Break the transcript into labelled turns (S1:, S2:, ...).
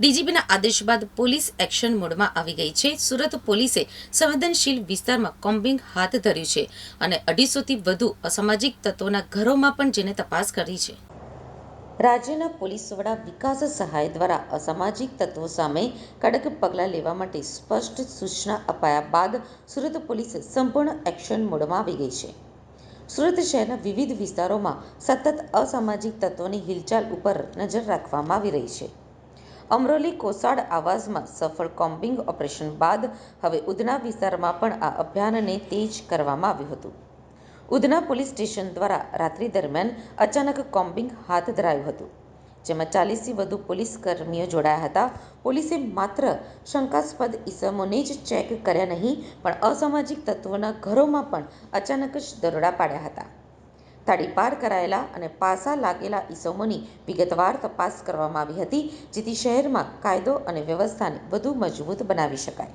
S1: ડીજીપીના આદેશ બાદ police action મોડમાં આવી ગઈ છે. સુરત પોલીસે સંવેદનશીલ વિસ્તારમાં કોમ્બિંગ હાથ ધર્યું છે અને 250થી વધુ અસામાજિક તત્વોના ઘરોમાં પણ જઈને તપાસ કરી છે. રાજ્યના પોલીસ વડા વિકાસ સહાય દ્વારા અસામાજિક તત્વો સામે કડક પગલાં લેવા માટે સ્પષ્ટ સૂચના અપાયા બાદ સુરત પોલીસ સંપૂર્ણ એક્શન મોડમાં આવી ગઈ છે. સુરત શહેરના વિવિધ વિસ્તારોમાં સતત અસામાજિક તત્વોની હિલચાલ ઉપર નજર રાખવામાં આવી રહી છે. અમરોલી કોસાડ આવાસમાં સફળ કોમ્બિંગ ઓપરેશન બાદ હવે ઉધના વિસ્તારમાં પણ આ અભિયાનને તેજ કરવામાં આવ્યું હતું. ઉધના પોલીસ સ્ટેશન દ્વારા રાત્રિ દરમિયાન અચાનક કોમ્બિંગ હાથ ધરાયું હતું, જેમાં 40થી વધુ પોલીસ કર્મીઓ જોડાયા હતા. પોલીસે માત્ર શંકાસ્પદ ઇસમોને જ ચેક કર્યા નહીં, પણ અસામાજિક તત્વોના ઘરોમાં પણ અચાનક જ દરોડા પાડ્યા હતા. તડીપાર કરાયેલા અને પાસા લાગેલા ઇસમોની વિગતવાર તપાસ કરવામાં આવી હતી, જેથી શહેરમાં કાયદો અને વ્યવસ્થાને વધુ મજબૂત બનાવી શકાય.